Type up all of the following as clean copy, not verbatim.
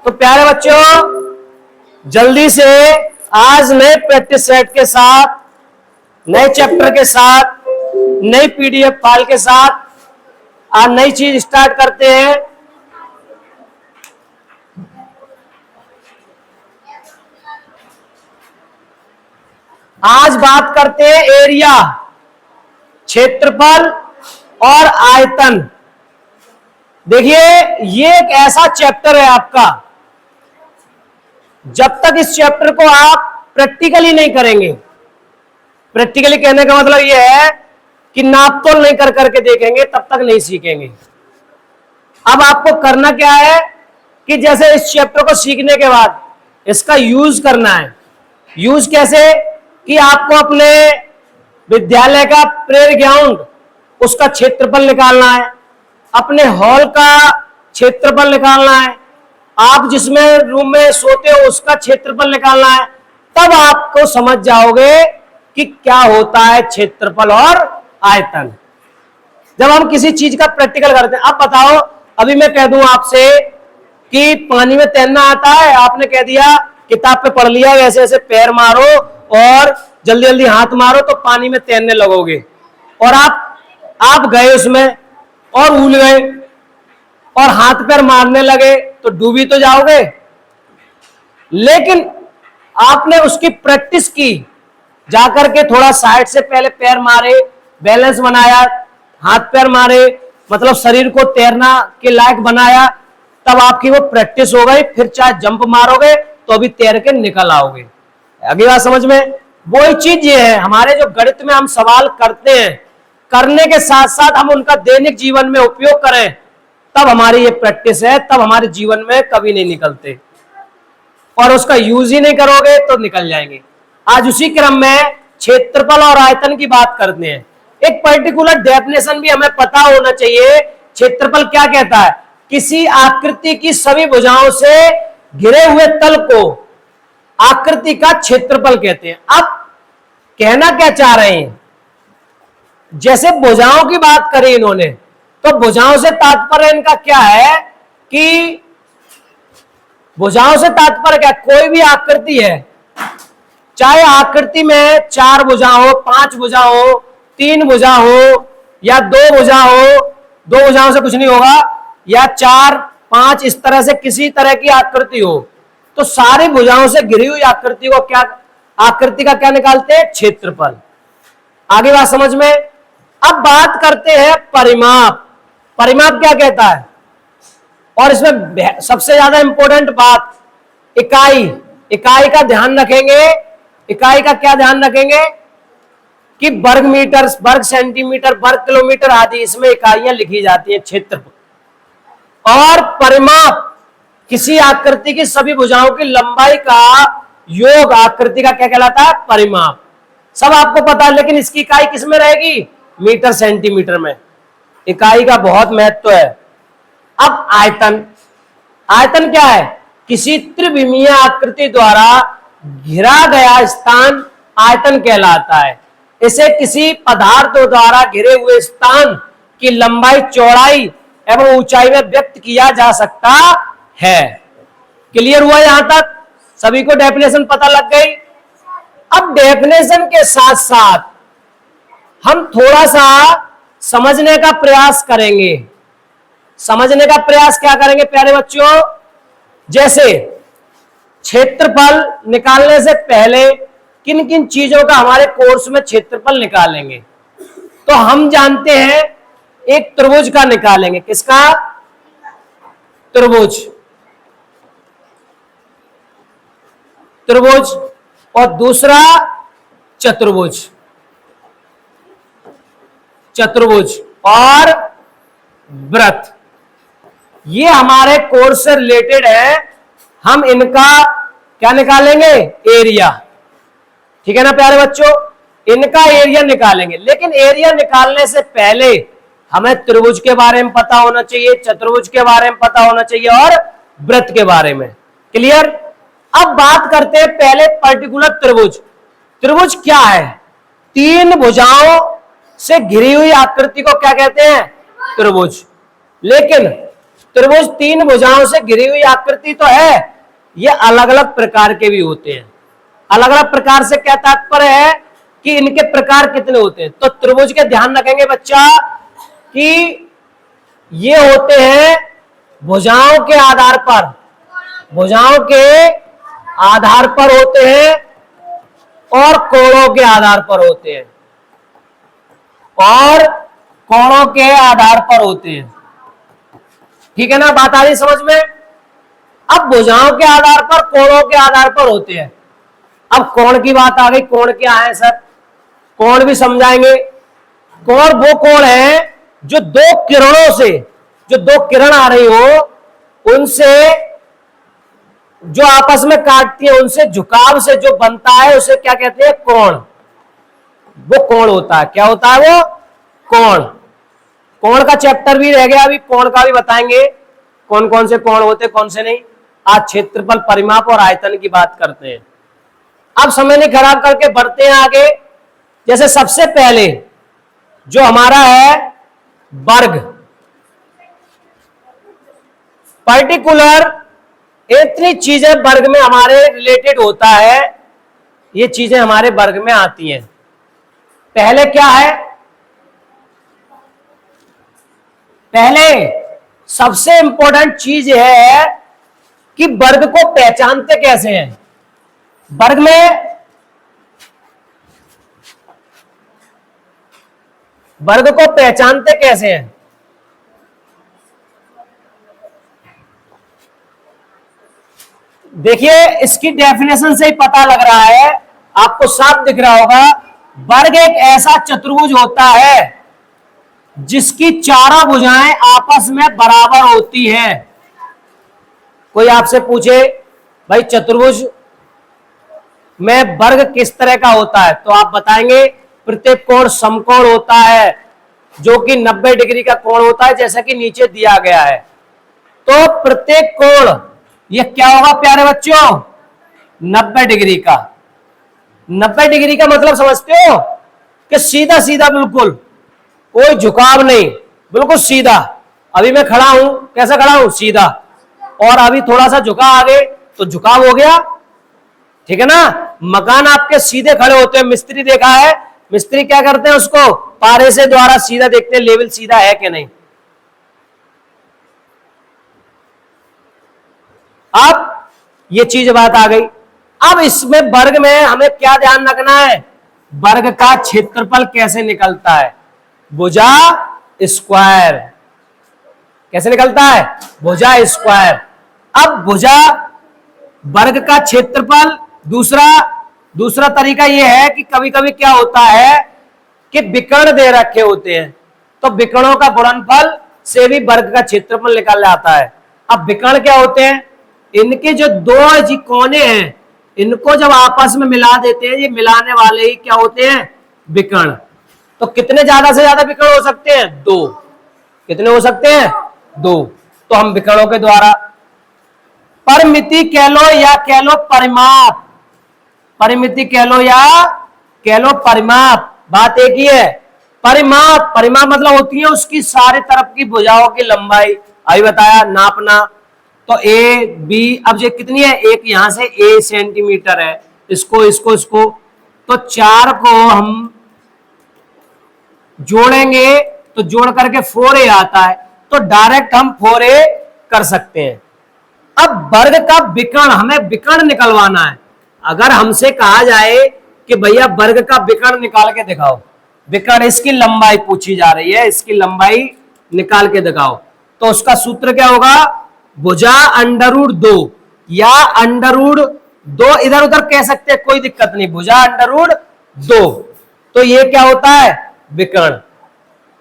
तो प्यारे बच्चों, जल्दी से आज नए प्रैक्टिस सेट के साथ, नए चैप्टर के साथ, नई पीडीएफ फाइल के साथ आज नई चीज स्टार्ट करते हैं। आज बात करते हैं एरिया, क्षेत्रफल और आयतन। देखिए, ये एक ऐसा चैप्टर है आपका, जब तक इस चैप्टर को आप प्रैक्टिकली नहीं करेंगे, प्रैक्टिकली कहने का मतलब यह है कि नापतोल नहीं कर करके देखेंगे, तब तक नहीं सीखेंगे। अब आपको करना क्या है कि जैसे इस चैप्टर को सीखने के बाद इसका यूज करना है। यूज कैसे? कि आपको अपने विद्यालय का प्रेयर ग्राउंड, उसका क्षेत्रफल निकालना है, अपने हॉल का क्षेत्रफल निकालना है, आप जिसमें रूम में सोते हो उसका क्षेत्रफल निकालना है। तब आपको समझ जाओगे कि क्या होता है क्षेत्रफल और आयतन, जब हम किसी चीज का प्रैक्टिकल करते हैं। अब बताओ, अभी मैं कह दूं आपसे कि पानी में तैरना आता है, आपने कह दिया, किताब पे पढ़ लिया, ऐसे ऐसे पैर मारो और जल्दी जल्दी हाथ मारो तो पानी में तैरने लगोगे, और आप गए उसमें और उल गए और हाथ पैर मारने लगे तो डूबी तो जाओगे। लेकिन आपने उसकी प्रैक्टिस की, जाकर के थोड़ा साइड से पहले पैर मारे, बैलेंस बनाया, हाथ पैर मारे, मतलब शरीर को तैरना के लायक बनाया, तब आपकी वो प्रैक्टिस हो गई। फिर चाहे जंप मारोगे तो अभी तैर के निकल आओगे। अगली बात समझ में? वही चीज ये है, हमारे जो गणित में हम सवाल करते हैं, करने के साथ साथ हम उनका दैनिक जीवन में उपयोग करें, तब हमारी ये प्रैक्टिस है, तब हमारे जीवन में कभी नहीं निकलते। और उसका यूज ही नहीं करोगे तो निकल जाएंगे। आज उसी क्रम में क्षेत्रफल और आयतन की बात करते हैं। एक पर्टिकुलर डेफिनेशन भी हमें पता होना चाहिए। क्षेत्रफल क्या कहता है? किसी आकृति की सभी भुजाओं से घिरे हुए तल को आकृति का क्षेत्रफल कहते हैं। अब कहना क्या चाह रहे हैं? जैसे भुजाओं की बात करी इन्होंने, तो भुजाओं से तात्पर्य इनका क्या है कि भुजाओं से तात्पर्य क्या? कोई भी आकृति है, चाहे आकृति में 4 भुजा हो, 5 भुजा हो, 3 भुजा हो या 2 भुजा हो, 2 भुजाओं से कुछ नहीं होगा, या 4, 5, इस तरह से किसी तरह की आकृति हो, तो सारी भुजाओं से घिरी हुई आकृति को क्या, आकृति का क्या निकालते हैं? क्षेत्रफल। आगे बात समझ में? अब बात करते हैं परिमाप। परिमाप क्या कहता है? और इसमें सबसे ज्यादा इंपॉर्टेंट बात इकाई। इकाई का ध्यान रखेंगे। इकाई का क्या ध्यान रखेंगे? कि वर्ग मीटर, वर्ग सेंटीमीटर, वर्ग किलोमीटर आदि इसमें इकाइयां लिखी जाती हैं, क्षेत्रफल। और परिमाप किसी आकृति की सभी भुजाओं की लंबाई का योग आकृति का क्या कहलाता है? परिमाप। सब आपको पता है, लेकिन इसकी इकाई किस में रहेगी? मीटर सेंटीमीटर में। इकाई का बहुत महत्व है। अब आयतन। आयतन क्या है? किसी त्रिविमीय आकृति द्वारा घिरा गया स्थान आयतन कहलाता है। इसे किसी पदार्थ द्वारा घिरे हुए स्थान की लंबाई, चौड़ाई एवं ऊंचाई में व्यक्त किया जा सकता है। क्लियर हुआ यहां तक? सभी को डेफिनेशन पता लग गई? अब डेफिनेशन के साथ साथ हम थोड़ा सा समझने का प्रयास करेंगे। समझने का प्रयास क्या करेंगे प्यारे बच्चों? जैसे क्षेत्रफल निकालने से पहले किन किन चीजों का हमारे कोर्स में क्षेत्रफल निकालेंगे, तो हम जानते हैं एक त्रिभुज का निकालेंगे। किसका? त्रिभुज। त्रिभुज। और दूसरा चतुर्भुज। चतुर्भुज और वृत्त। ये हमारे कोर्स से रिलेटेड है। हम इनका क्या निकालेंगे? एरिया। ठीक है ना प्यारे बच्चों? इनका एरिया निकालेंगे। लेकिन एरिया निकालने से पहले हमें त्रिभुज के बारे में पता होना चाहिए, चतुर्भुज के बारे में पता होना चाहिए और वृत्त के बारे में। क्लियर? अब बात करते हैं पहले पर्टिकुलर त्रिभुज। त्रिभुज क्या है? 3 भुजाओं से घिरी हुई आकृति को क्या कहते हैं? त्रिभुज। लेकिन त्रिभुज तीन भुजाओं से घिरी हुई आकृति तो है, ये अलग अलग प्रकार के भी होते हैं। अलग अलग प्रकार से क्या तात्पर्य है कि इनके प्रकार कितने होते हैं। तो त्रिभुज के ध्यान रखेंगे बच्चा कि ये होते हैं भुजाओं के आधार पर, भुजाओं के आधार पर होते हैं और कोणों के आधार पर होते हैं, और कोणों के आधार पर होते हैं। ठीक है ना, बात आ रही समझ में। अब भुजाओं के आधार पर, कोणों के आधार पर होते हैं। अब कोण की बात आ गई, कोण क्या है सर, कोण भी समझाएंगे। कोण वो कोण है जो दो किरणों से, जो दो किरण आ रही हो उनसे, जो आपस में काटती है उनसे झुकाव से जो बनता है उसे क्या कहते हैं, कोण। वो कोण होता है, क्या होता है वो, कोण। कोण का चैप्टर भी रह गया, अभी कोण का भी बताएंगे कौन कौन से कोण होते कौन से नहीं। आज क्षेत्रफल, परिमाप और आयतन की बात करते हैं। अब समय नहीं खराब करके बढ़ते हैं आगे। जैसे सबसे पहले जो हमारा है वर्ग, पर्टिकुलर इतनी चीजें वर्ग में हमारे रिलेटेड होता है, ये चीजें हमारे वर्ग में आती हैं। पहले क्या है, पहले सबसे इंपॉर्टेंट चीज है कि वर्ग को पहचानते कैसे हैं। वर्ग में, वर्ग को पहचानते कैसे हैं। देखिए इसकी डेफिनेशन से ही पता लग रहा है, आपको साफ दिख रहा होगा। वर्ग एक ऐसा चतुर्भुज होता है जिसकी चारों भुजाएं आपस में बराबर होती हैं। कोई आपसे पूछे भाई चतुर्भुज में वर्ग किस तरह का होता है, तो आप बताएंगे प्रत्येक कोण समकोण होता है जो कि 90 डिग्री का कोण होता है, जैसा कि नीचे दिया गया है। तो प्रत्येक कोण ये क्या होगा प्यारे बच्चों, 90 डिग्री का। 90 डिग्री का मतलब समझते हो कि सीधा सीधा, बिल्कुल कोई झुकाव नहीं, बिल्कुल सीधा। अभी मैं खड़ा हूं, कैसा खड़ा हूं, सीधा, और अभी थोड़ा सा झुका आगे तो झुकाव हो गया। ठीक है ना, मकान आपके सीधे खड़े होते हैं, मिस्त्री देखा है, मिस्त्री क्या करते हैं, उसको पारे से द्वारा सीधा देखते हैं लेवल सीधा है कि नहीं। अब ये चीज बात आ गई। अब इसमें वर्ग में हमें क्या ध्यान रखना है, वर्ग का क्षेत्रफल कैसे निकलता है, भुजा स्क्वायर। कैसे निकलता है, भुजा स्क्वायर। अब भुजा वर्ग का क्षेत्रफल, दूसरा तरीका यह है कि कभी कभी क्या होता है कि विकर्ण दे रखे होते हैं, तो विकर्णों का गुणनफल से भी वर्ग का क्षेत्रफल निकल जाता है। अब विकर्ण क्या होते हैं, इनके जो दो जी कोने हैं इनको जब आपस में मिला देते हैं, ये मिलाने वाले ही क्या होते हैं, विकर्ण। तो कितने ज्यादा से ज्यादा विकर्ण हो सकते हैं, दो। कितने हो सकते हैं, दो। तो हम विकर्णों के द्वारा परिमिति कह लो या कह लो परिमाप, परिमिति कह लो या कह लो परिमाप, बात एक ही है। परिमाप, परिमाप मतलब होती है उसकी सारे तरफ की भुजाओं की लंबाई, अभी बताया नापना। तो ए बी, अब ये कितनी है, एक यहां से ए सेंटीमीटर है, इसको तो चार को हम जोड़ेंगे तो जोड़ करके 4a आता है, तो डायरेक्ट हम 4a कर सकते हैं। अब वर्ग का विकर्ण, हमें विकर्ण निकलवाना है। अगर हमसे कहा जाए कि भैया वर्ग का विकर्ण निकाल के दिखाओ, विकर्ण इसकी लंबाई पूछी जा रही है, इसकी लंबाई निकाल के दिखाओ, तो उसका सूत्र क्या होगा, भुजा √2 या √2, इधर उधर कह सकते हैं कोई दिक्कत नहीं, भुजा √2। तो ये क्या होता है, विकर्ण।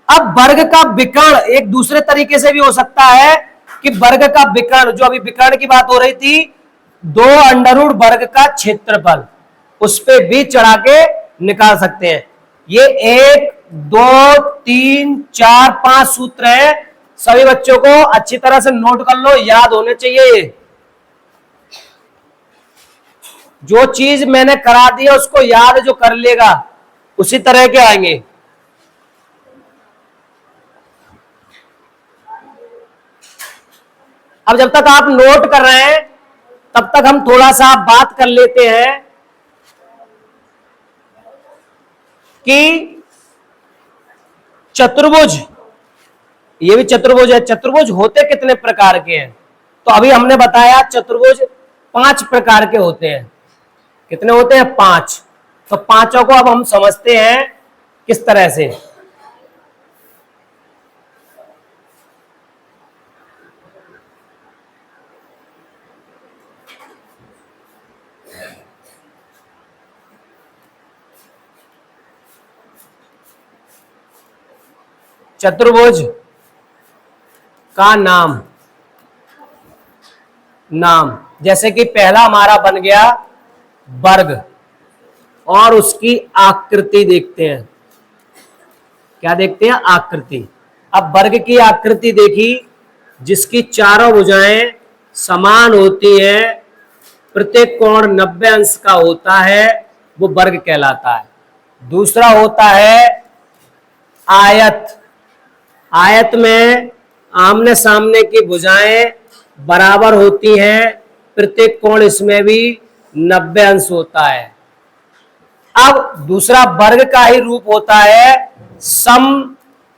अब वर्ग का विकर्ण एक दूसरे तरीके से भी हो सकता है कि वर्ग का विकर्ण, जो अभी विकर्ण की बात हो रही थी, 2 √ वर्ग का क्षेत्रफल, उस पे भी चढ़ा के निकाल सकते हैं। ये 1 2 3 4 5 सूत्र है, सभी बच्चों को अच्छी तरह से नोट कर लो, याद होने चाहिए। जो चीज मैंने करा दी है उसको याद जो कर लेगा उसी तरह के आएंगे। अब जब तक आप नोट कर रहे हैं तब तक हम थोड़ा सा बात कर लेते हैं कि चतुर्भुज, ये भी चतुर्भुज है, चतुर्भुज होते कितने प्रकार के हैं? तो अभी हमने बताया चतुर्भुज 5 प्रकार के होते हैं। कितने होते हैं? 5। तो पांचों को अब हम समझते हैं किस तरह से। चतुर्भुज का नाम, जैसे कि पहला हमारा बन गया वर्ग, और उसकी आकृति देखते हैं। क्या देखते हैं? आकृति। अब वर्ग की आकृति देखी, जिसकी चारों भुजाएं समान होती हैं, प्रत्येक कोण 90 अंश का होता है, वो वर्ग कहलाता है। दूसरा होता है आयत। आयत में आमने सामने की भुजाएं बराबर होती हैं, प्रत्येक कोण इसमें भी 90 अंश होता है। अब दूसरा वर्ग का ही रूप होता है सम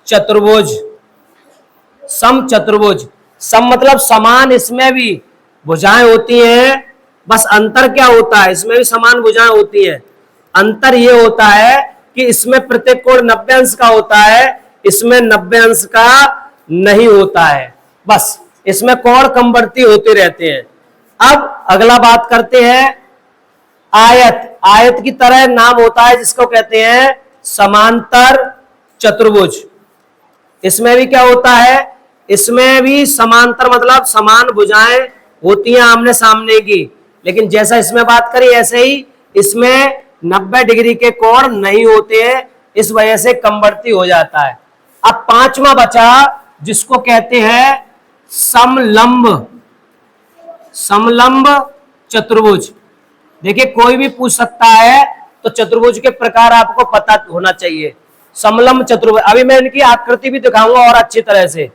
चतुर्भुज। सम चतुर्भुज, सम मतलब समान, इसमें भी भुजाएं होती हैं, बस अंतर क्या होता है? इसमें भी समान भुजाएं होती हैं, अंतर ये होता है कि इसमें प्रत्येक कोण 90 अंश का होता है, इसमें 90 अंश का नहीं होता है, बस इसमें कोण कमवर्ती होते रहते हैं। अब अगला बात करते हैं आयत। आयत की तरह नाम होता है जिसको कहते हैं समांतर चतुर्भुज। इसमें भी क्या होता है? इसमें भी समांतर मतलब समान भुजाएं होती हैं आमने सामने की, लेकिन जैसा इसमें बात करी ऐसे ही इसमें 90 डिग्री के कोण नहीं होते हैं, इस वजह से कमवर्ती हो जाता है। अब पांचवा बचा जिसको कहते हैं समलंब। समलंब चतुर्भुज। देखिए कोई भी पूछ सकता है, तो चतुर्भुज के प्रकार आपको पता होना चाहिए। समलंब चतुर्भुज, अभी मैं इनकी आकृति भी दिखाऊंगा और अच्छी तरह से,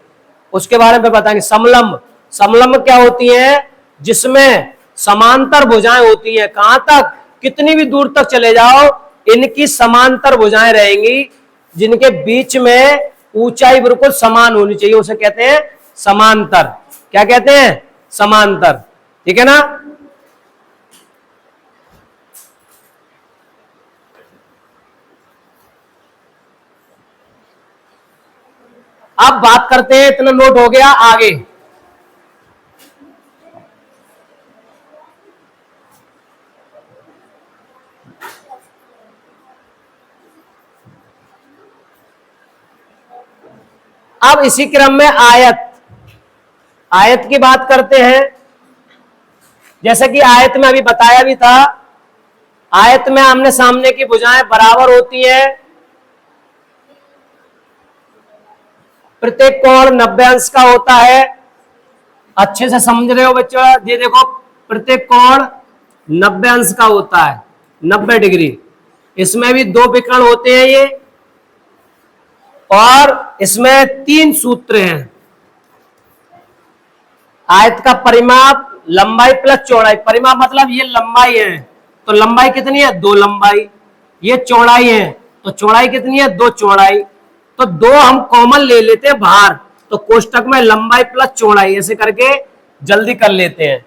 उसके बारे में बताएंगे। समलंब, समलंब क्या होती है? जिसमें समांतर भुजाएं होती हैं, कहां तक? कितनी भी दूर तक चले जाओ, इनकी समांतर भुजाएं रहेंगी, जिनके बीच में ऊंचाई बिल्कुल समान होनी चाहिए, उसे कहते हैं समांतर। क्या कहते हैं? समांतर। ठीक है ना? अब बात करते हैं, इतना नोट हो गया, आगे अब इसी क्रम में आयत। आयत की बात करते हैं। जैसे कि आयत में अभी बताया भी था, आयत में आमने सामने की भुजाएं बराबर होती हैं, प्रत्येक कोण 90 अंश का होता है। अच्छे से समझ रहे हो बच्चों? ये देखो, प्रत्येक कोण 90 अंश का होता है, 90 डिग्री। इसमें भी 2 विकर्ण होते हैं ये, और इसमें 3 सूत्र हैं। आयत का परिमाप लंबाई प्लस चौड़ाई। परिमाप मतलब ये लंबाई है, तो लंबाई कितनी है? 2 लंबाई। ये चौड़ाई है, तो चौड़ाई कितनी है? 2 चौड़ाई। तो 2 हम कॉमन ले लेते हैं बाहर, तो कोष्टक में लंबाई प्लस चौड़ाई ऐसे करके जल्दी कर लेते हैं।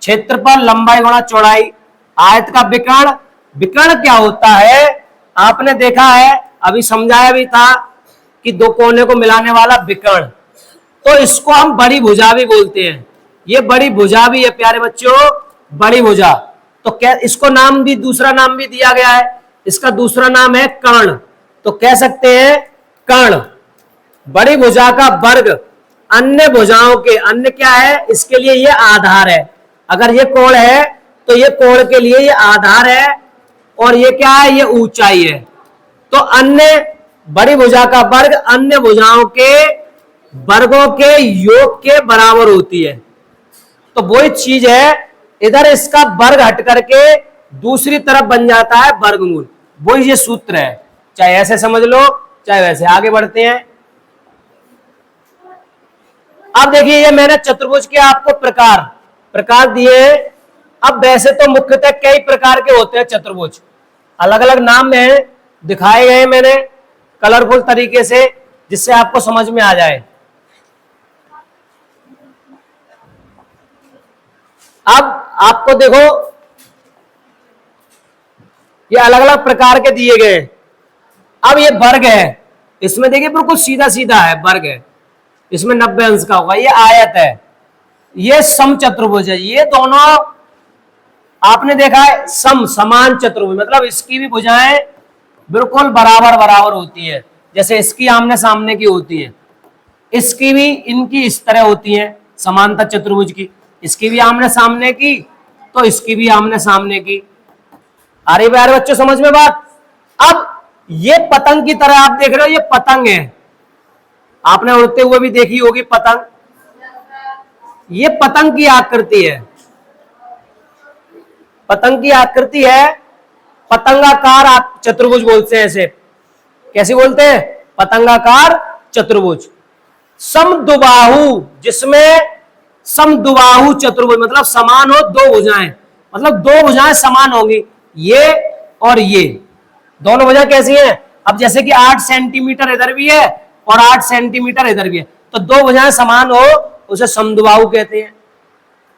क्षेत्रफल लंबाई गुणा चौड़ाई। आयत का विकर्ण, विकर्ण क्या होता है? आपने देखा है, अभी समझाया भी था कि 2 कोने को मिलाने वाला विकर्ण, तो इसको हम बड़ी भुजा भी बोलते हैं। ये बड़ी भुजा भी है प्यारे बच्चों, बड़ी भुजा। तो क्या इसको नाम भी, दूसरा नाम भी दिया गया है, इसका दूसरा नाम है कर्ण। तो कह सकते हैं कर्ण। बड़ी भुजा का वर्ग अन्य भुजाओं के, अन्य क्या है? इसके लिए ये आधार है। अगर ये कोण है तो ये कोण के लिए ये आधार है, और ये क्या है? ये ऊंचाई है। तो अन्य, बड़ी भुजा का वर्ग अन्य भुजाओं के वर्गों के योग के बराबर होती है। तो वही चीज है, इधर इसका वर्ग हट करके दूसरी तरफ बन जाता है वर्गमूल। वही ये सूत्र है, चाहे ऐसे समझ लो चाहे वैसे। आगे बढ़ते हैं। अब देखिए ये मैंने चतुर्भुज के आपको प्रकार दिए हैं। अब वैसे तो मुख्यतः कई प्रकार के होते हैं चतुर्भुज, अलग अलग नाम में दिखाए गए मैंने कलरफुल तरीके से, जिससे आपको समझ में आ जाए। अब आपको देखो ये अलग अलग प्रकार के दिए गए। अब ये वर्ग है, इसमें देखिए बिल्कुल सीधा सीधा है, वर्ग है, इसमें 90 अंश का होगा। ये आयत है, ये सम चतुर्भुज है। ये दोनों आपने देखा है समान चतुर्भुज, मतलब इसकी भी भुजाएं बिल्कुल बराबर बराबर होती है, जैसे इसकी आमने सामने की होती है, इसकी भी इनकी इस तरह होती है समांतर चतुर्भुज की, इसकी भी आमने सामने की तो इसकी भी आमने सामने की। आ रही प्यारे बच्चों समझ में बात। अब ये पतंग की तरह आप देख रहे हो, ये पतंग है, आपने उड़ते हुए भी देखी होगी पतंग। ये पतंग की आकृति है, पतंग की आकृति है, पतंगाकार चतुर्भुज बोलते हैं इसे। कैसे बोलते हैं? पतंगाकार चतुर्भुज। समद्विबाहु, जिसमें समद्विबाहु चतुर्भुज मतलब समान हो दो भुजाएं, मतलब दो भुजाएं समान होंगी, ये और ये दोनों भुजाएं कैसी हैं? अब जैसे कि 8 सेंटीमीटर इधर भी है और 8 सेंटीमीटर इधर भी है, तो दो भुजाएं समान हो उसे समद्विबाहु कहते हैं।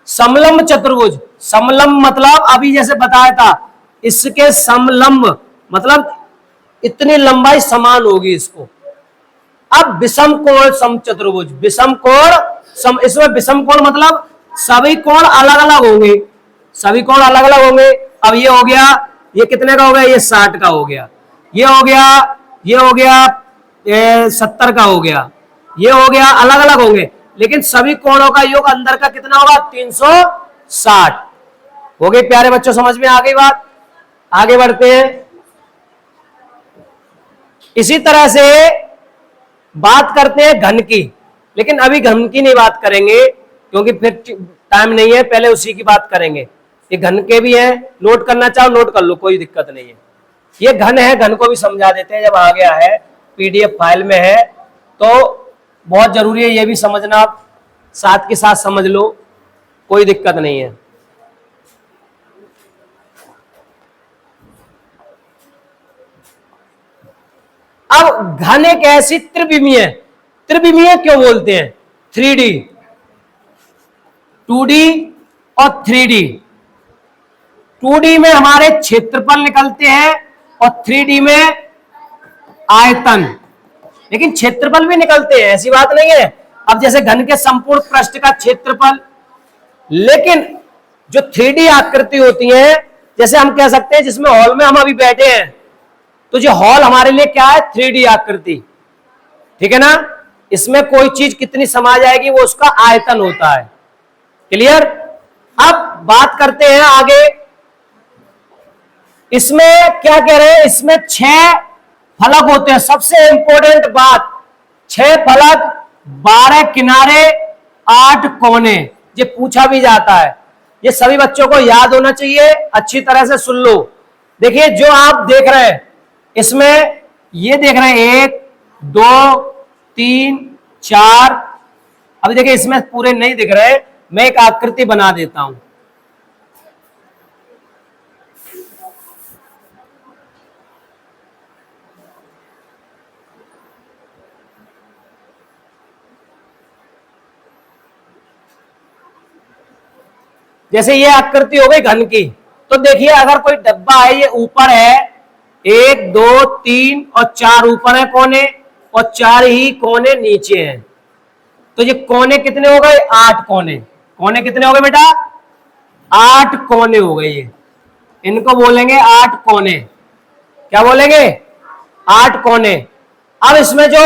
समलंब चतुर्भुज, समलंब मतलब अभी जैसे बताया था, इसके समलंब मतलब इतनी लंबाई समान होगी इसको। अब विषम कोण सम चतुर्भुज, विषम कोण सम, इसमें विषम कोण मतलब सभी कोण अलग अलग होंगे, सभी कोण अलग अलग होंगे। अब ये हो गया, ये कितने का हो गया? ये 60 का हो गया, ये हो गया, ये हो गया 70 का हो गया, ये हो गया, अलग अलग होंगे, लेकिन सभी कोणों का योग अंदर का कितना होगा? 360 हो गए। प्यारे बच्चों समझ में आ गई बात? आगे बढ़ते हैं। इसी तरह से बात करते हैं घन की, लेकिन अभी घन की नहीं बात करेंगे क्योंकि फिर टाइम नहीं है, पहले उसी की बात करेंगे। ये घन के भी है, नोट करना चाहो नोट कर लो, कोई दिक्कत नहीं है। ये घन है, घन को भी समझा देते हैं जब आ गया है, पीडीएफ फाइल में है, तो बहुत जरूरी है ये भी समझना, आप साथ के साथ समझ लो, कोई दिक्कत नहीं है। अब घन एक ऐसी त्रिविमीय, त्रिविमीय क्यों बोलते हैं? 3D, 2D और 3D। 2D में हमारे क्षेत्रफल निकलते हैं और 3D में आयतन, लेकिन क्षेत्रफल भी निकलते हैं, ऐसी बात नहीं है। अब जैसे घन के संपूर्ण पृष्ठ का क्षेत्रफल, लेकिन जो 3D आकृति होती है, जैसे हम कह सकते हैं जिसमें हॉल में हम अभी बैठे हैं, तो जो हॉल हमारे लिए क्या है? 3D आकृति, ठीक है ना। इसमें कोई चीज कितनी समा जाएगी वो उसका आयतन होता है। क्लियर? अब बात करते हैं आगे, इसमें क्या कह रहे हैं? इसमें 6 फलक होते हैं। सबसे इंपॉर्टेंट बात, 6 फलक, 12 किनारे, 8 कोने, ये पूछा भी जाता है, ये सभी बच्चों को याद होना चाहिए, अच्छी तरह से सुन लो। देखिए जो आप देख रहे हैं इसमें, ये देख रहे हैं 1 2 3 4, अभी देखिए इसमें पूरे नहीं दिख रहे, मैं एक आकृति बना देता हूं। जैसे ये आकृति हो गई घन की, तो देखिए अगर कोई डब्बा है, ये ऊपर है, 1 2 3 और 4 ऊपर है कोने, और 4 ही कोने नीचे हैं, तो ये कोने कितने हो गए? 8 कोने। कोने कितने हो गए बेटा? 8 कोने हो गए। ये इनको बोलेंगे 8 कोने। क्या बोलेंगे? 8 कोने। अब इसमें जो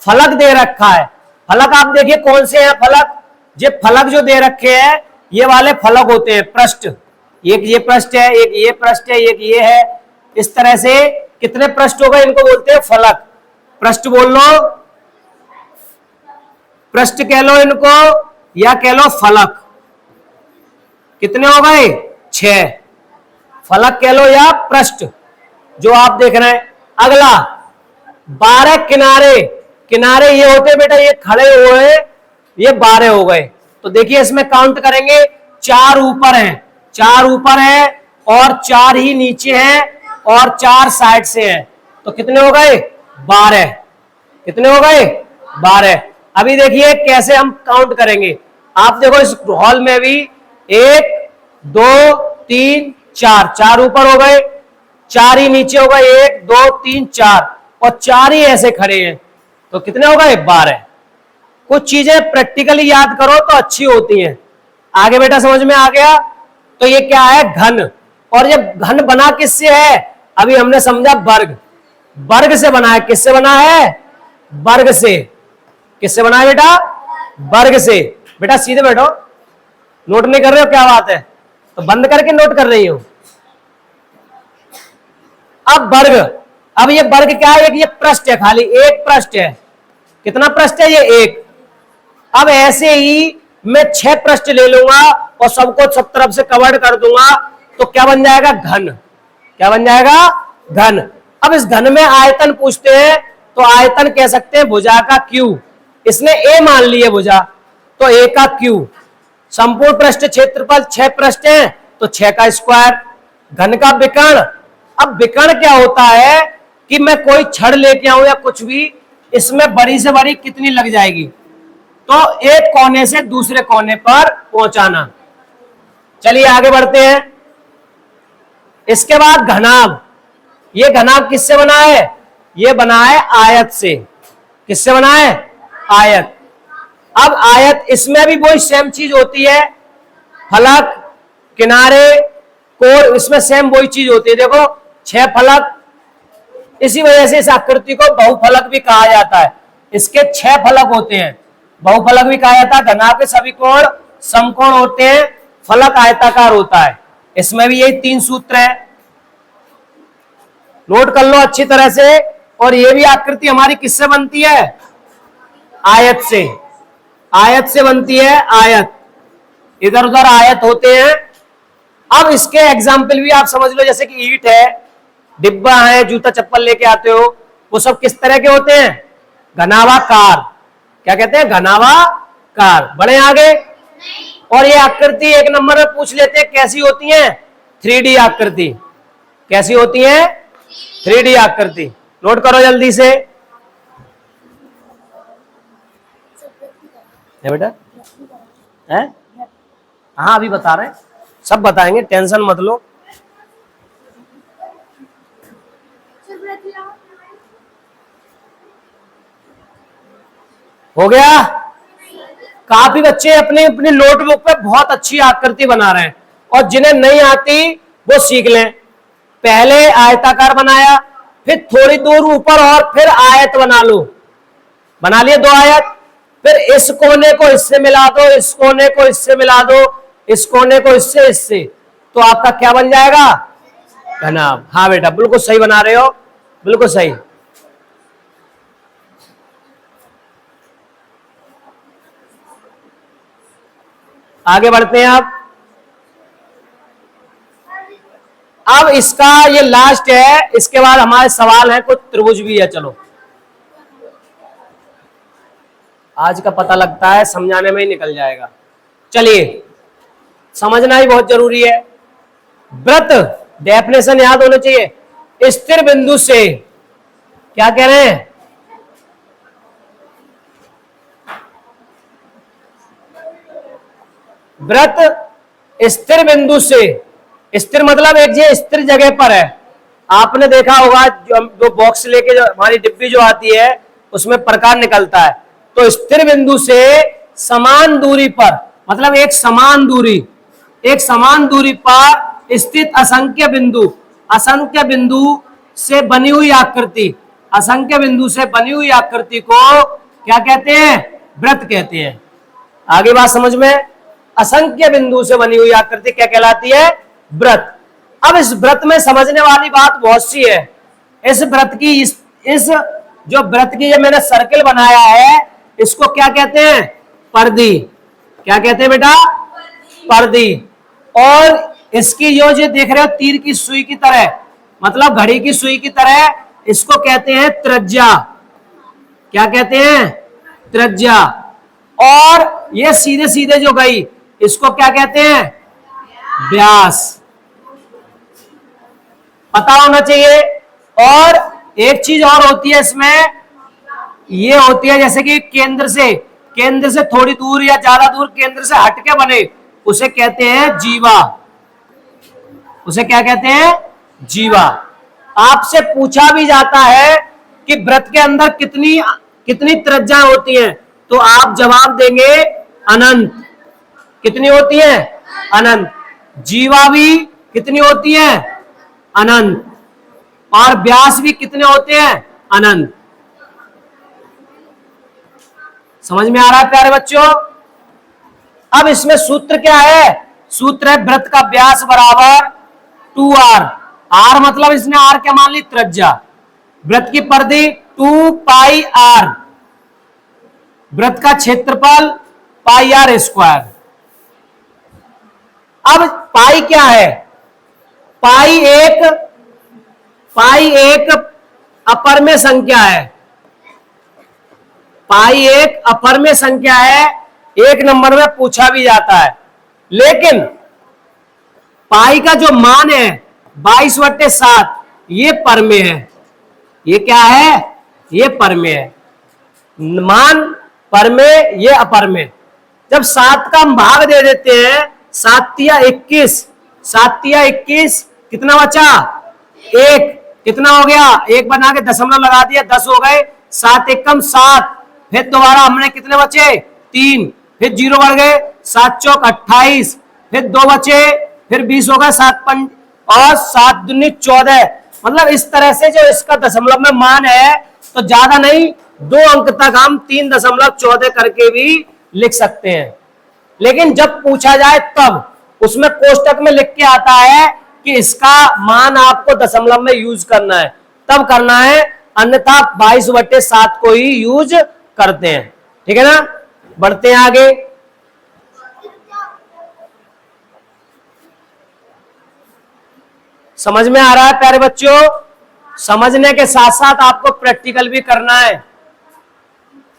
फलक दे रखा है, फलक आप देखिए कौन से हैं फलक? ये फलक जो दे रखे हैं ये वाले फलक होते हैं, पृष्ठ। एक ये पृष्ठ है, एक ये पृष्ठ है, एक ये है, इस तरह से कितने पृष्ठ हो गए? इनको बोलते हैं फलक। पृष्ठ बोल लो, पृष्ठ कह लो इनको, या कह लो फलक। कितने हो गए? 6 फलक कह लो या पृष्ठ जो आप देख रहे हैं। अगला 12 किनारे। किनारे ये होते बेटा, ये खड़े हुए ये 12 हो गए। तो देखिए इसमें काउंट करेंगे, 4 ऊपर हैं, 4 ऊपर है और 4 ही नीचे हैं और 4 साइड से हैं, तो कितने हो गए? 12। कितने हो गए? 12। अभी देखिए कैसे हम काउंट करेंगे। आप देखो इस हॉल में भी 1 2 3 4, 4 ऊपर हो गए, 4 ही नीचे हो गए, 1 2 3 4 और 4 ही ऐसे खड़े हैं, तो कितने हो गए? 12। कुछ चीजें प्रैक्टिकली याद करो तो अच्छी होती हैं। आगे बेटा समझ में आ गया? तो ये क्या है? घन। और ये घन बना किससे है? अभी हमने समझा वर्ग, वर्ग से बना है। किससे बना है? वर्ग से। किससे बना है बेटा? वर्ग से। बेटा सीधे बैठो, नोट नहीं कर रहे हो? क्या बात है, तो बंद करके नोट कर रही हो। अब वर्ग, अब ये वर्ग क्या है? ये पृष्ठ है, खाली एक पृष्ठ है। कितना पृष्ठ है? ये एक। अब ऐसे ही मैं 6 पृष्ठ ले लूंगा और सबको सब तरफ से कवर कर दूंगा, तो क्या बन जाएगा? घन। क्या बन जाएगा? घन। अब इस घन में आयतन पूछते हैं, तो आयतन कह सकते हैं भुजा का क्यू। इसने ए मान लिया भुजा, तो ए का क्यू। संपूर्ण पृष्ठ क्षेत्रफल 6 पृष्ठ है, तो 6 का स्क्वायर। घन का विकर्ण। अब विकर्ण क्या होता है कि मैं कोई छड़ लेके आऊं या कुछ भी, इसमें बड़ी से बड़ी कितनी लग जाएगी, तो एक कोने से दूसरे कोने पर पहुंचाना। चलिए आगे बढ़ते हैं। इसके बाद घनाभ। ये घनाभ किससे बना है? ये बना है आयत से। किससे बना है? आयत। अब आयत, इसमें भी वही सेम चीज होती है, फलक, किनारे, कोण, इसमें सेम वही चीज होती है। देखो 6 फलक, इसी वजह से इस आकृति को बहुफलक भी कहा जाता है। इसके 6 फलक होते हैं, बहुफलक भी कहा जाता है। घनाभ के सभी कोण समकोण होते हैं, फलक आयताकार होता है। इसमें भी यही 3 सूत्र है, नोट कर लो अच्छी तरह से। और ये भी आकृति हमारी किससे बनती है? आयत से। आयत से बनती है, आयत। इधर उधर आयत होते हैं। अब इसके एग्जाम्पल भी आप समझ लो, जैसे कि ईंट है, डिब्बा है, जूता चप्पल लेके आते हो, वो सब किस तरह के होते हैं? घनाभाकार। क्या कहते हैं? घनाभाकार। बढ़े आगे। और ये आकृति 1 नंबर में पूछ लेते हैं, कैसी होती है? 3D आकृति। कैसी होती है? 3D आकृति। नोट करो जल्दी से। है बेटा? है? हाँ अभी बता रहे हैं, सब बताएंगे, टेंशन मत लो। हो गया? काफी बच्चे अपने अपने नोटबुक पे बहुत अच्छी आकृति बना रहे हैं, और जिन्हें नहीं आती वो सीख लें। पहले आयताकार बनाया, फिर थोड़ी दूर ऊपर और फिर आयत बना लो। बना लिए 2 आयत, फिर इस कोने को इससे मिला दो, इस कोने को इससे मिला दो, इस कोने को इससे, इससे, तो आपका क्या बन जाएगा? घनाभ। हाँ बेटा बिल्कुल सही बना रहे हो, बिल्कुल सही। आगे बढ़ते हैं। अब इसका ये लास्ट है, इसके बाद हमारे सवाल है, कुछ त्रिभुज भी है। चलो आज का पता लगता है समझाने में ही निकल जाएगा। चलिए, समझना ही बहुत जरूरी है। वृत्त, डेफिनेशन याद होना चाहिए। स्थिर बिंदु से, क्या कह रहे हैं? वृत्त स्थिर बिंदु से, स्थिर मतलब एक स्थिर जगह पर है। आपने देखा होगा जो बॉक्स लेके जो हमारी डिब्बी जो आती है उसमें प्रकार निकलता है, तो स्थिर बिंदु से समान दूरी पर, मतलब एक समान दूरी पर स्थित असंख्य बिंदु, असंख्य बिंदु से बनी हुई आकृति, असंख्य बिंदु से बनी हुई आकृति को क्या कहते हैं? वृत्त कहते हैं। आगे बात समझ में? असंख्य बिंदु से बनी हुई आकृति क्या कहलाती है? वृत्त। अब इस वृत्त में समझने वाली बात बहुत सी है। इस वृत्त की इस जो वृत्त की मैंने सर्किल बनाया है, इसको क्या कहते हैं? परिधि। क्या कहते हैं बेटा? परिधि। और इसकी जो देख रहे हो तीर की सुई की तरह, मतलब घड़ी की सुई की तरह, इसको कहते हैं त्रिज्या। क्या कहते हैं? त्रिज्या। और ये सीधे सीधे जो गई इसको क्या कहते हैं? व्यास। पता होना चाहिए। और एक चीज और होती है इसमें, ये होती है जैसे कि केंद्र से थोड़ी दूर या ज्यादा दूर केंद्र से हटके बने, उसे कहते हैं जीवा। उसे क्या कहते हैं? जीवा। आपसे पूछा भी जाता है कि वृत्त के अंदर कितनी कितनी त्रिज्या होती हैं, तो आप जवाब देंगे अनंत। कितनी होती है? अनंत। जीवा भी कितनी होती है? अनंत। और व्यास भी कितने होते हैं? अनंत। समझ में आ रहा है प्यारे बच्चों? अब इसमें सूत्र क्या है? सूत्र है वृत्त का व्यास बराबर 2r। r मतलब इसने r क्या मान ली? त्रिज्या। वृत्त की परिधि 2 पाई r, वृत्त का क्षेत्रफल पाई r स्क्वायर। अब पाई क्या है? पाई एक अपरमेय संख्या है। पाई एक अपरमेय संख्या है, एक नंबर में पूछा भी जाता है। लेकिन पाई का जो मान है 22/7, ये परमेय है। ये क्या है? ये परमेय है। मान परमेय, ये अपरमेय। जब 7 का हम भाग दे देते हैं, 7 तिया 21, 7 तिया 21, कितना बचा? 1। कितना हो गया? 1 बना के दशमलव लगा दिया, 10 हो गए। 7 एकम 7, फिर दोबारा हमने कितने बचे? 3, फिर 0 बढ़ गए, 7 चौक 28, फिर 2 बचे, फिर 20 हो गए, 7 पंच और 7 दूनी 14। मतलब इस तरह से जो इसका दशमलव में मान है, तो ज्यादा नहीं, 2 अंक तक हम 3.14 करके भी लिख सकते हैं। लेकिन जब पूछा जाए तब उसमें कोष्टक में लिख के आता है कि इसका मान आपको दशमलव में यूज करना है, तब करना है, अन्यथा 22/7 को ही यूज करते हैं। ठीक है ना? बढ़ते हैं आगे। समझ में आ रहा है प्यारे बच्चों? समझने के साथ साथ आपको प्रैक्टिकल भी करना है।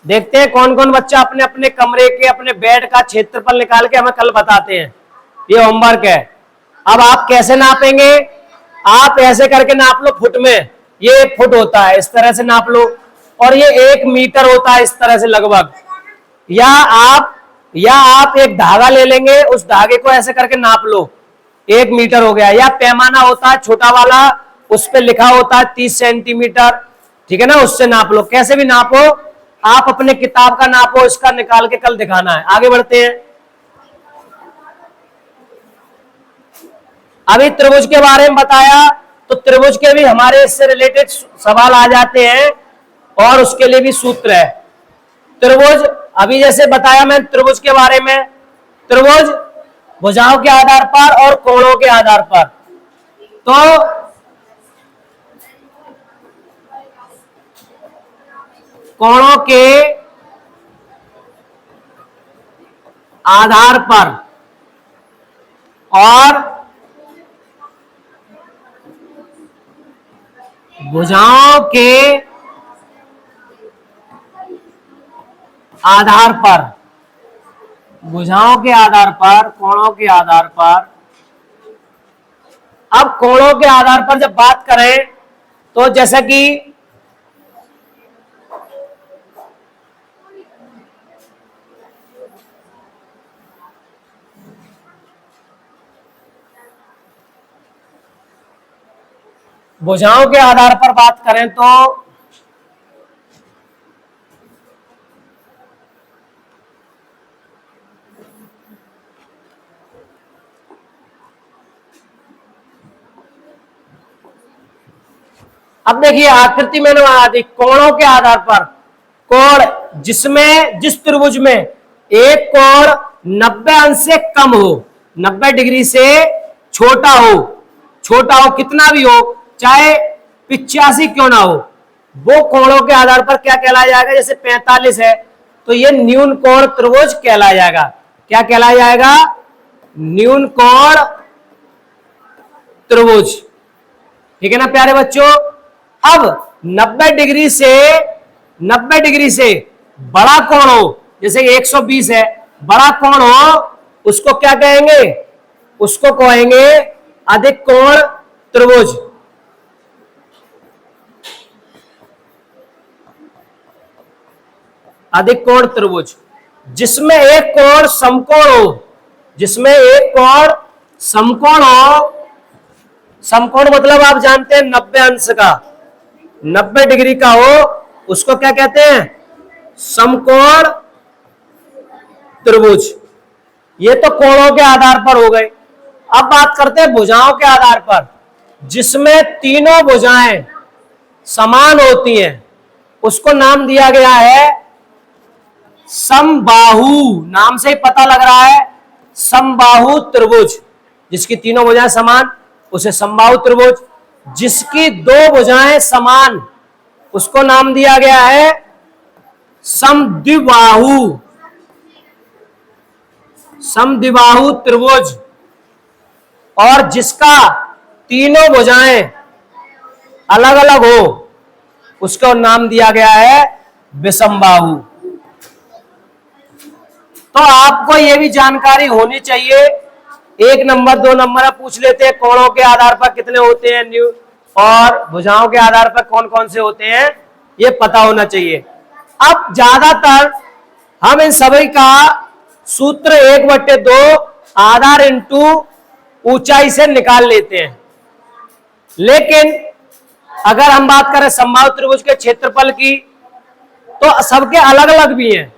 देखते हैं कौन कौन बच्चा अपने अपने कमरे के, अपने बेड का क्षेत्रफल निकाल के हमें कल बताते हैं। ये होमवर्क है। अब आप कैसे नापेंगे? आप ऐसे करके नाप लो फुट में, ये 1 फुट होता है, इस तरह से नाप लो। और ये 1 मीटर होता है, इस तरह से लगभग। या आप एक धागा ले लेंगे, उस धागे को ऐसे करके नाप लो, 1 मीटर हो गया। या पैमाना होता है छोटा वाला, उस पर लिखा होता है 30 सेंटीमीटर। ठीक है ना? उससे नाप लो। कैसे भी नापो, आप अपने किताब का नापो, इसका निकाल के कल दिखाना है। आगे बढ़ते हैं। अभी त्रिभुज के बारे में बताया, तो त्रिभुज के भी हमारे इससे रिलेटेड सवाल आ जाते हैं और उसके लिए भी सूत्र है। त्रिभुज, अभी जैसे बताया मैं त्रिभुज के बारे में, त्रिभुज भुजाओं के आधार पर और कोणों के आधार पर। तो कोणों के आधार पर और भुजाओं के आधार पर, भुजाओं के आधार पर, कोणों के आधार पर। अब कोणों के आधार पर जब बात करें, तो जैसा कि भुजाओं के आधार पर बात करें, तो अब देखिए आकृति मैंने बना दी। कोणों के आधार पर, कोण जिसमें, जिस त्रिभुज में एक कोण 90 अंश से कम हो, 90 डिग्री से छोटा हो, कितना भी हो, चाहे 85 क्यों ना हो, वो कोणों के आधार पर क्या कहलाया जाएगा? जैसे 45 है, तो ये न्यून कोण त्रिभुज कहलाया जाएगा। क्या कहलाया जाएगा? न्यून कोण त्रिभुज। ठीक है ना प्यारे बच्चों? अब 90 डिग्री से बड़ा कोण हो, जैसे 120 है, बड़ा कोण हो उसको क्या कहेंगे, उसको कहेंगे अधिक कोण त्रिभुज। अधिक कोण त्रिभुज जिसमें एक कोण समकोण हो, जिसमें एक कोण समकोण हो। समकोण मतलब आप जानते हैं 90 अंश का, 90 डिग्री का हो, उसको क्या कहते हैं, समकोण त्रिभुज। ये तो कोणों के आधार पर हो गए। अब बात करते हैं भुजाओं के आधार पर, जिसमें तीनों भुजाएं समान होती हैं, उसको नाम दिया गया है समबाहु। नाम से ही पता लग रहा है समबाहु त्रिभुज। जिसकी तीनों भुजाएं समान उसे समबाहु त्रिभुज, जिसकी दो भुजाएं समान उसको नाम दिया गया है समद्विबाहु। समद्विबाहु त्रिभुज, और जिसका तीनों भुजाएं अलग अलग हो उसको नाम दिया गया है विषमबाहु। तो आपको यह भी जानकारी होनी चाहिए, 1 नंबर 2 नंबर पूछ लेते हैं कोणों के आधार पर कितने होते हैं न्यू, और भुजाओं के आधार पर कौन कौन से होते हैं ये पता होना चाहिए। अब ज्यादातर हम इन सभी का सूत्र 1/2 आधार इंटू ऊंचाई से निकाल लेते हैं, लेकिन अगर हम बात करें समबाहु त्रिभुज के क्षेत्रफल की तो सबके अलग अलग भी हैं।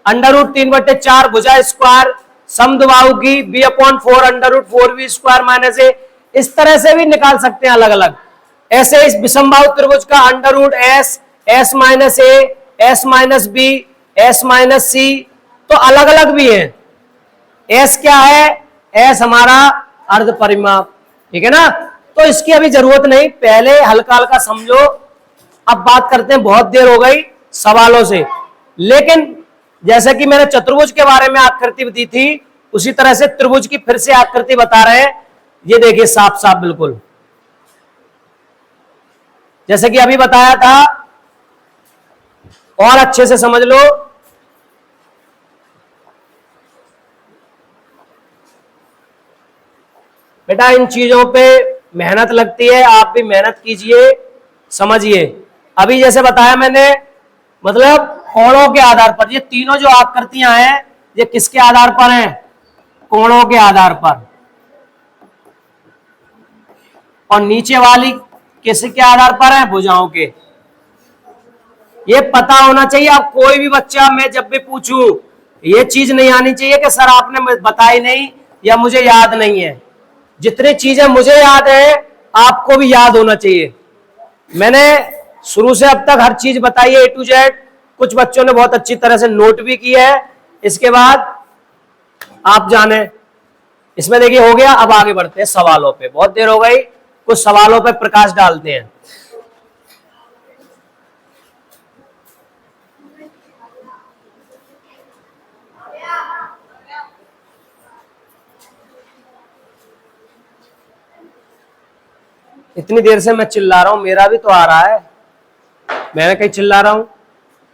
√3/4 भुजा स्क्वायर समद्विबाहु की b/4 √4b square minus a, इस तरह से भी निकाल सकते हैं अलग अलग। ऐसे इस विषमबाहु त्रिभुज का √s, s minus a, s minus b, s minus c, तो अलग अलग भी है। s क्या है, s हमारा अर्ध परिमाप, ठीक है ना, तो इसकी अभी जरूरत नहीं, पहले हल्का हल्का समझो। अब बात करते हैं, बहुत देर हो गई सवालों से, लेकिन जैसे कि मैंने चतुर्भुज के बारे में आकृति दी थी उसी तरह से त्रिभुज की फिर से आकृति बता रहे हैं। ये देखिए साफ साफ बिल्कुल जैसे कि अभी बताया था, और अच्छे से समझ लो। बेटा इन चीजों पे मेहनत लगती है, आप भी मेहनत कीजिए, समझिए। अभी जैसे बताया मैंने, मतलब कोणों के आधार पर, ये तीनों जो आकृतियां हैं ये किसके आधार पर हैं, कोणों के आधार पर, और नीचे वाली किसके आधार पर है, भुजाओं के। ये पता होना चाहिए। अब कोई भी बच्चा, मैं जब भी पूछूं ये चीज नहीं आनी चाहिए कि सर आपने बताई नहीं या मुझे याद नहीं है। जितनी चीजें मुझे याद है आपको भी याद होना चाहिए। मैंने शुरू से अब तक हर चीज बताई है A to Z, कुछ बच्चों ने बहुत अच्छी तरह से नोट भी किया है। इसके बाद आप जाने, इसमें देखिए हो गया। अब आगे बढ़ते हैं सवालों पे, बहुत देर हो गई, कुछ सवालों पे प्रकाश डालते हैं। इतनी देर से मैं चिल्ला रहा हूं, मेरा भी तो आ रहा है, मैं कहीं चिल्ला रहा हूं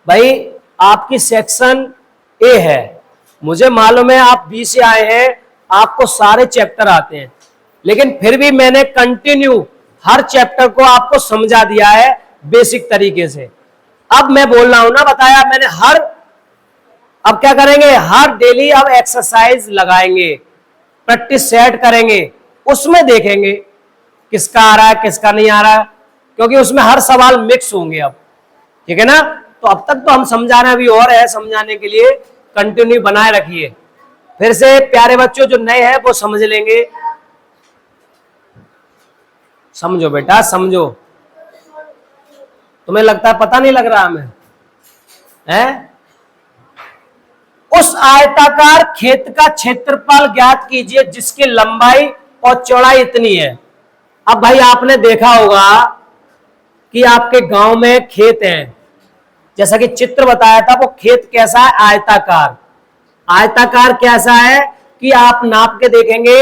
भाई। आपकी सेक्शन ए है, मुझे मालूम है आप बी से आए हैं, आपको सारे चैप्टर आते हैं, लेकिन फिर भी मैंने कंटिन्यू हर चैप्टर को आपको समझा दिया है बेसिक तरीके से। अब मैं बोल रहा हूं ना, बताया मैंने हर, अब क्या करेंगे, हर डेली अब एक्सरसाइज लगाएंगे, प्रैक्टिस सेट करेंगे, उसमें देखेंगे किसका आ रहा है किसका नहीं आ रहा है, क्योंकि उसमें हर सवाल मिक्स होंगे अब, ठीक है ना। तो अब तक तो हम समझा रहे हैं, अभी और है समझाने के लिए, कंटिन्यू बनाए रखिए। फिर से प्यारे बच्चों जो नए हैं वो समझ लेंगे। समझो बेटा समझो, तुम्हें लगता है पता नहीं लग रहा हमें है। उस आयताकार खेत का क्षेत्रफल ज्ञात कीजिए जिसकी लंबाई और चौड़ाई इतनी है। अब भाई आपने देखा होगा कि आपके गांव में खेत हैं, जैसा कि चित्र बताया था, वो खेत कैसा है, आयताकार। आयताकार कैसा है कि आप नाप के देखेंगे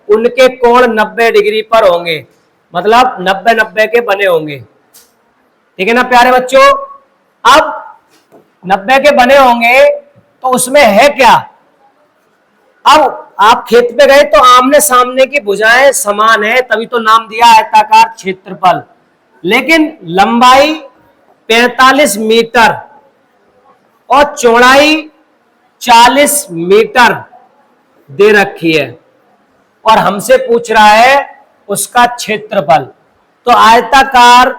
उनके कोण 90 डिग्री पर होंगे, मतलब 90-90 के बने होंगे, ठीक है ना प्यारे बच्चों। अब 90 के बने होंगे तो उसमें है क्या? अब आप खेत पे गए तो आमने सामने की भुजाएं समान है, तभी तो नाम दिया आयताकार क्षेत्रफल। लेकिन लंबाई 45 मीटर और चौड़ाई 40 मीटर दे रखी है और हमसे पूछ रहा है उसका क्षेत्रफल। तो आयताकार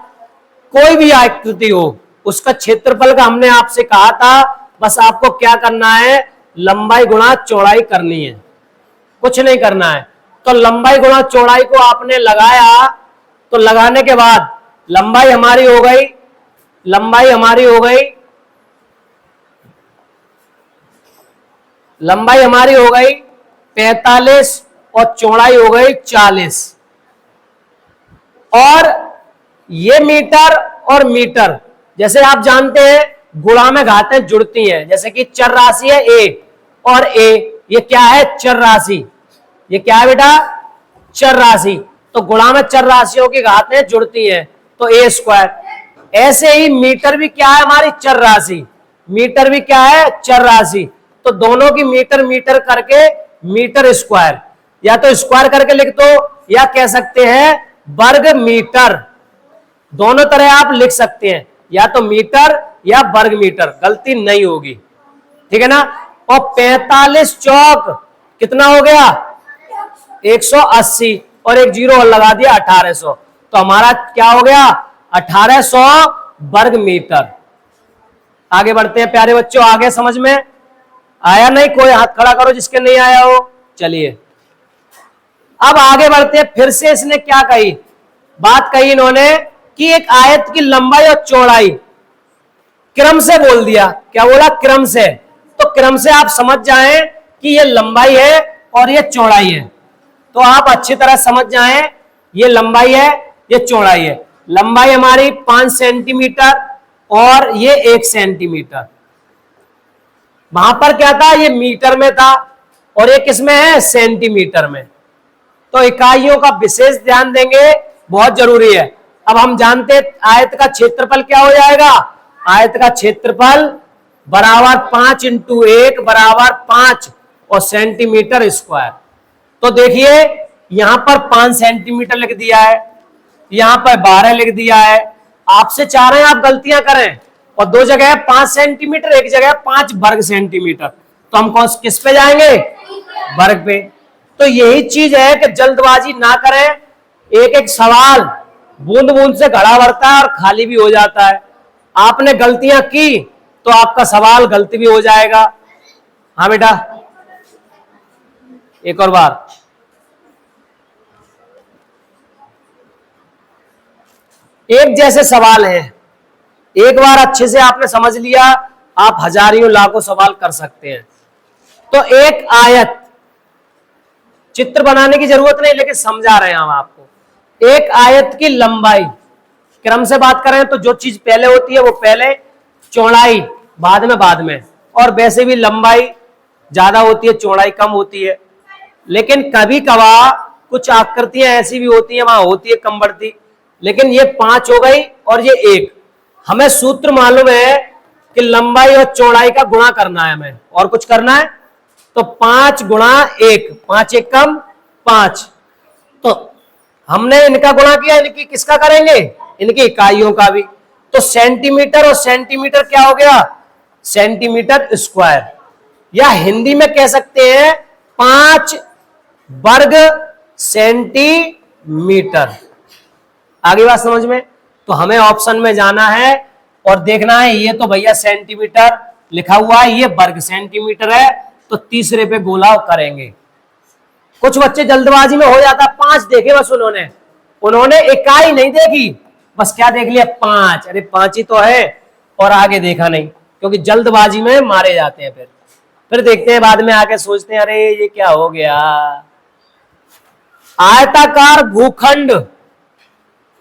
कोई भी आकृति हो, उसका क्षेत्रफल का हमने आपसे कहा था, बस आपको क्या करना है, लंबाई गुणा चौड़ाई करनी है, कुछ नहीं करना है। तो लंबाई गुणा चौड़ाई को आपने लगाया, तो लगाने के बाद लंबाई हमारी हो गई, लंबाई हमारी हो गई, लंबाई हमारी हो गई 45 और चौड़ाई हो गई 40। और ये मीटर और मीटर, जैसे आप जानते हैं गुणा में घातें जुड़ती हैं, जैसे कि चर राशि है ए और ए, ये क्या है, चर राशि। ये क्या है बेटा, चर राशि। तो गुणा में चर राशियों की घातें जुड़ती हैं, तो ए स्क्वायर। ऐसे ही मीटर भी क्या है, हमारी चर राशि। मीटर भी क्या है, चर राशि। तो दोनों की मीटर मीटर करके मीटर स्क्वायर, या तो स्क्वायर करके लिख दो या कह सकते हैं वर्ग मीटर, दोनों तरह आप लिख सकते हैं, या तो मीटर या वर्ग मीटर, गलती नहीं होगी, ठीक है ना। और 45 चौक कितना हो गया, 180, और एक जीरो और लगा दिया 1800, तो हमारा क्या हो गया, 1800 वर्ग मीटर। आगे बढ़ते हैं प्यारे बच्चों, आगे समझ में आया नहीं? कोई हाथ खड़ा करो जिसके नहीं आया हो। चलिए अब आगे बढ़ते हैं। फिर से इसने क्या कही, बात कही इन्होंने कि एक आयत की लंबाई और चौड़ाई क्रम से बोल दिया। क्या बोला, क्रम से। तो क्रम से आप समझ जाएं कि ये लंबाई है और ये चौड़ाई है, तो आप अच्छी तरह समझ जाएं ये लंबाई है ये चौड़ाई है। लंबाई हमारी 5 सेंटीमीटर और ये 1 सेंटीमीटर। वहां पर क्या था, ये मीटर में था और ये किस में है, सेंटीमीटर में। तो इकाइयों का विशेष ध्यान देंगे, बहुत जरूरी है। अब हम जानते आयत का क्षेत्रफल क्या हो जाएगा, आयत का क्षेत्रफल बराबर 5 इंटू 1 बराबर 5 और सेंटीमीटर स्क्वायर। तो देखिए यहां पर 5 सेंटीमीटर लिख दिया है, यहां पर 12 लिख दिया है। आपसे चाह रहे हैं आप गलतियां करें, और दो जगह है 5 सेंटीमीटर, एक जगह 5 वर्ग सेंटीमीटर, तो हम कौन किस पे जाएंगे, वर्ग पे। तो यही चीज है कि जल्दबाजी ना करें, एक एक सवाल बूंद बूंद से घड़ा भरता है और खाली भी हो जाता है। आपने गलतियां की तो आपका सवाल गलती भी हो जाएगा। हाँ बेटा, एक और बार, एक जैसे सवाल है, एक बार अच्छे से आपने समझ लिया, आप हजारों लाखों सवाल कर सकते हैं। तो एक आयत, चित्र बनाने की जरूरत नहीं, लेकिन समझा रहे हैं हम आपको। एक आयत की लंबाई, क्रम से बात करें तो जो चीज पहले होती है वो पहले, चौड़ाई बाद में, और वैसे भी लंबाई ज्यादा होती है चौड़ाई कम होती है। लेकिन कभी कभार कुछ आकृतियां ऐसी भी होती है वहां होती है कम बढ़ती। लेकिन ये 5 हो गई और ये 1। हमें सूत्र मालूम है कि लंबाई और चौड़ाई का गुणा करना है हमें, और कुछ करना है, तो 5 गुणा 1, 5 एक कम 5। तो हमने इनका गुणा किया, इनकी किसका करेंगे, इनकी इकाइयों का भी। तो सेंटीमीटर और सेंटीमीटर क्या हो गया, सेंटीमीटर स्क्वायर, या हिंदी में कह सकते हैं 5 वर्ग सेंटीमीटर। आगे बात समझ में? तो हमें ऑप्शन में जाना है और देखना है, ये तो भैया सेंटीमीटर लिखा हुआ है, ये वर्ग सेंटीमीटर है, तो तीसरे पे गोला करेंगे। कुछ बच्चे जल्दबाजी में हो जाता, 5 देखे बस उन्होंने इकाई नहीं देखी, बस क्या देख लिया, 5। अरे 5 ही तो है, और आगे देखा नहीं, क्योंकि जल्दबाजी में मारे जाते हैं। फिर देखते हैं बाद में आके सोचते हैं अरे ये क्या हो गया। आयताकार भूखंड,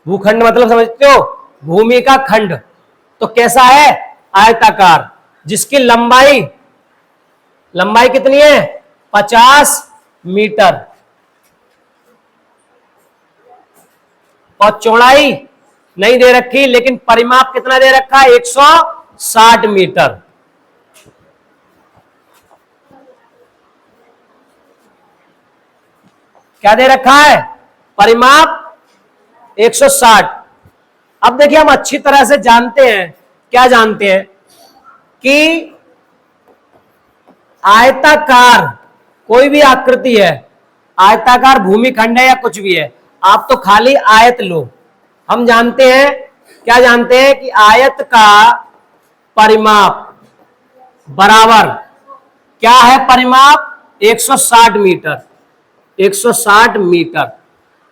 भूखंड मतलब समझते हो, भूमि का खंड, तो कैसा है, आयताकार, जिसकी लंबाई कितनी है, 50 मीटर, और चौड़ाई नहीं दे रखी, लेकिन परिमाप कितना दे रखा है, 160 मीटर। क्या दे रखा है? परिमाप 160। अब देखिए हम अच्छी तरह से जानते हैं, क्या जानते हैं कि आयताकार कोई भी आकृति है, आयताकार भूमिखंड है या कुछ भी है, आप तो खाली आयत लो। हम जानते हैं, क्या जानते हैं कि आयत का परिमाप बराबर क्या है? परिमाप 160 मीटर, 160 मीटर।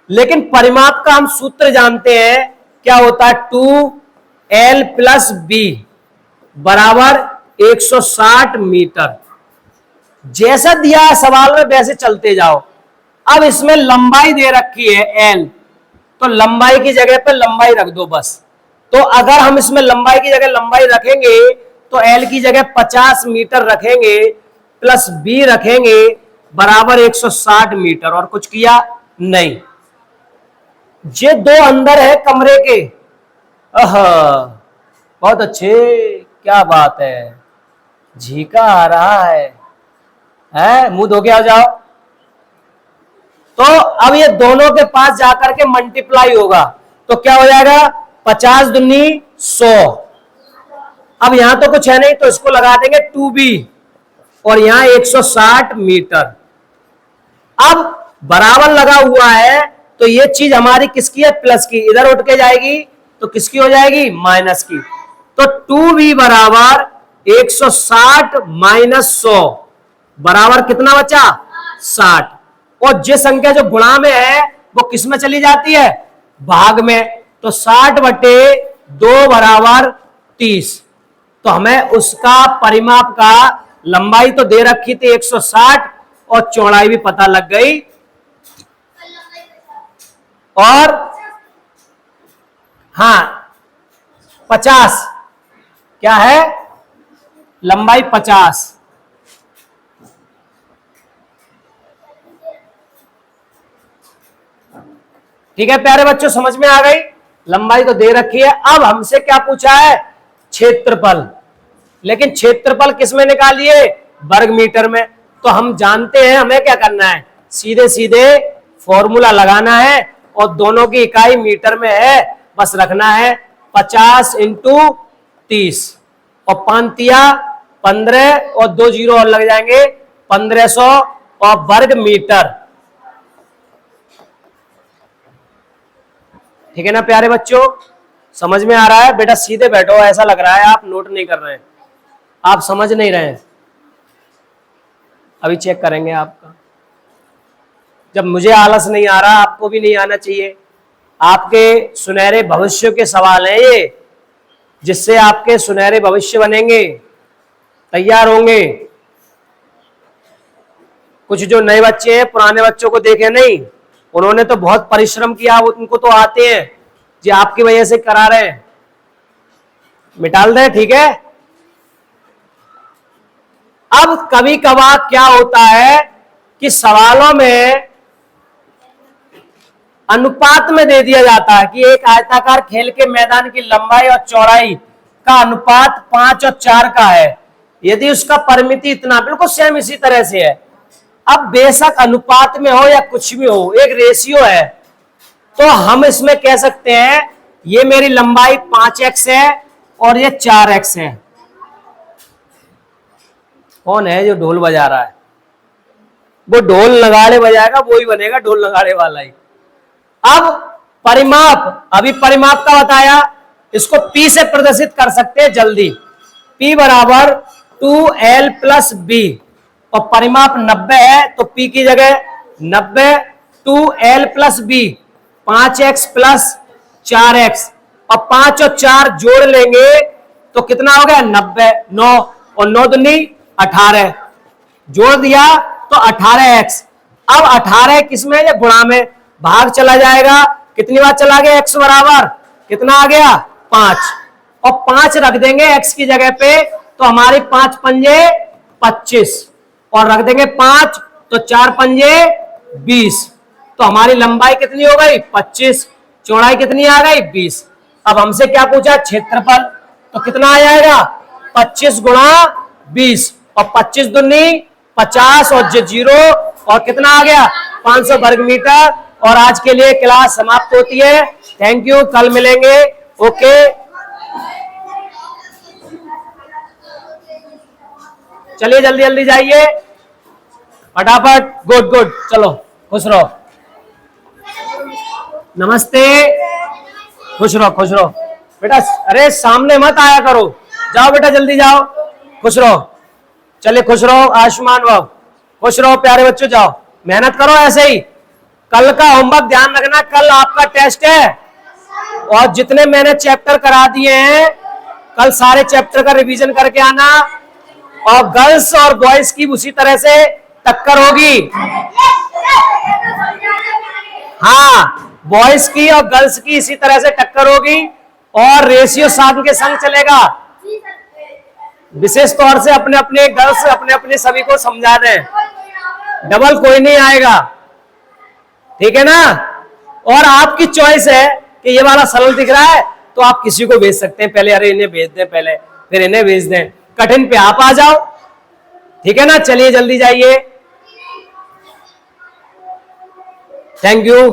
लेकिन परिमाप का हम सूत्र जानते हैं, क्या होता है? 2l + b बराबर 160 मीटर। जैसा दिया है सवाल में वैसे चलते जाओ। अब इसमें लंबाई दे रखी है l, तो लंबाई की जगह पे लंबाई रख दो बस। तो अगर हम इसमें लंबाई की जगह लंबाई रखेंगे तो l की जगह 50 मीटर रखेंगे प्लस b रखेंगे बराबर 160 मीटर, और कुछ किया नहीं। ये दो अंदर है कमरे के। बहुत अच्छे, क्या बात है, झीका आ रहा है मुंह धो के आ जाओ। तो अब ये दोनों के पास जाकर के मल्टीप्लाई होगा, तो क्या हो जाएगा? 50 दूनी 100। अब यहां तो कुछ है नहीं, तो इसको लगा देंगे 2b, और यहां 160 मीटर। अब बराबर लगा हुआ है, तो ये चीज हमारी किसकी है? प्लस की। इधर उठ के जाएगी तो किसकी हो जाएगी? माइनस की। तो 2b बराबर 160 माइनस 100 बराबर कितना बचा? 60। और जो संख्या जो गुणा में है वो किस में चली जाती है? भाग में। तो 60/2 बराबर 30। तो हमें उसका परिमाप का लंबाई तो दे रखी थी 160 और चौड़ाई भी पता लग गई, और हाँ 50 क्या है? लंबाई 50। ठीक है प्यारे बच्चों, समझ में आ गई? लंबाई तो दे रखी है। अब हमसे क्या पूछा है? क्षेत्रफल। लेकिन क्षेत्रफल किस में निकालिए? वर्ग मीटर में। तो हम जानते हैं हमें क्या करना है, सीधे सीधे फॉर्मूला लगाना है, और दोनों की इकाई मीटर में है, बस रखना है 50 × 30, और 5×15 और 2 जीरो और लग जाएंगे 1500 और वर्ग मीटर। ठीक है ना प्यारे बच्चों, समझ में आ रहा है? बेटा सीधे बैठो, ऐसा लग रहा है आप नोट नहीं कर रहे हैं, आप समझ नहीं रहे हैं। अभी चेक करेंगे आपका। जब मुझे आलस नहीं आ रहा, आपको भी नहीं आना चाहिए। आपके सुनहरे भविष्य के सवाल हैं ये, जिससे आपके सुनहरे भविष्य बनेंगे, तैयार होंगे। कुछ जो नए बच्चे हैं, पुराने बच्चों को देखे नहीं, उन्होंने तो बहुत परिश्रम किया, उनको तो आते हैं, जो आपकी वजह से करा रहे हैं। मिटाल दे, ठीक है। अब कभी कभार क्या होता है कि सवालों में अनुपात में दे दिया जाता है कि एक आयताकार खेल के मैदान की लंबाई और चौड़ाई का अनुपात 5 और 4 का है, यदि उसका परिमिति इतना, बिल्कुल सेम इसी तरह से है। अब बेशक अनुपात में हो या कुछ भी हो, एक रेशियो है, तो हम इसमें कह सकते हैं ये मेरी लंबाई 5x है और ये 4x है। कौन है जो ढोल बजा रहा है? वो ढोल नगाड़े बजाएगा, वो ही बनेगा ढोल नगाड़े वाला ही। अब परिमाप, अभी परिमाप का बताया, इसको P से प्रदर्शित कर सकते हैं जल्दी। P बराबर 2l + b, और परिमाप 90 है, तो P की जगह 90, 2l + b 5x + 4x, और 5 और 4 जोड़ लेंगे तो कितना हो गया? 90, 9 और 9 दूनी 18, जोड़ दिया तो 18x। अब 18 किसमें है? गुणा में, भाग चला जाएगा, कितनी बार चला गया? x बराबर कितना आ गया? 5, और 5 रख देंगे x की जगह पे, तो हमारी 5 पंजे 25, और रख देंगे 5, तो 4 पंजे 20, तो हमारी लंबाई कितनी हो गई? 25, चौड़ाई कितनी आ गई? 20। अब हमसे क्या पूछा? क्षेत्रफल। तो कितना आ जाएगा? 25 × 20, और 25 दूनी 50 और जीरो, और कितना आ गया? 500 वर्ग मीटर। और आज के लिए क्लास समाप्त होती है। थैंक यू, कल मिलेंगे। ओके, चलिए जल्दी जल्दी जाइए फटाफट। गुड गुड, चलो खुश रहो। नमस्ते, खुश रहो खुश रहो बेटा। अरे सामने मत आया करो, जाओ बेटा जल्दी जाओ, खुश रहो। चलिए खुश रहो, आयुष्मान भव, खुश रहो प्यारे बच्चों, जाओ मेहनत करो ऐसे ही। कल का होमवर्क ध्यान रखना, कल आपका टेस्ट है और जितने मैंने चैप्टर करा दिए हैं कल सारे चैप्टर का रिवीजन करके आना। और गर्ल्स और बॉयज की उसी तरह से टक्कर होगी। हाँ, बॉयज की और गर्ल्स की इसी तरह से टक्कर होगी और रेशियो साथ के संग चलेगा। विशेष तौर से अपने अपने गर्ल्स अपने अपने सभी को समझा दें, डबल कोई नहीं आएगा, ठीक है ना। और आपकी चॉइस है कि ये वाला सरल दिख रहा है तो आप किसी को भेज सकते हैं, पहले अरे इन्हें भेज दें, पहले फिर इन्हें भेज दें, कठिन पे आप आ जाओ, ठीक है ना। चलिए जल्दी जाइए, थैंक यू।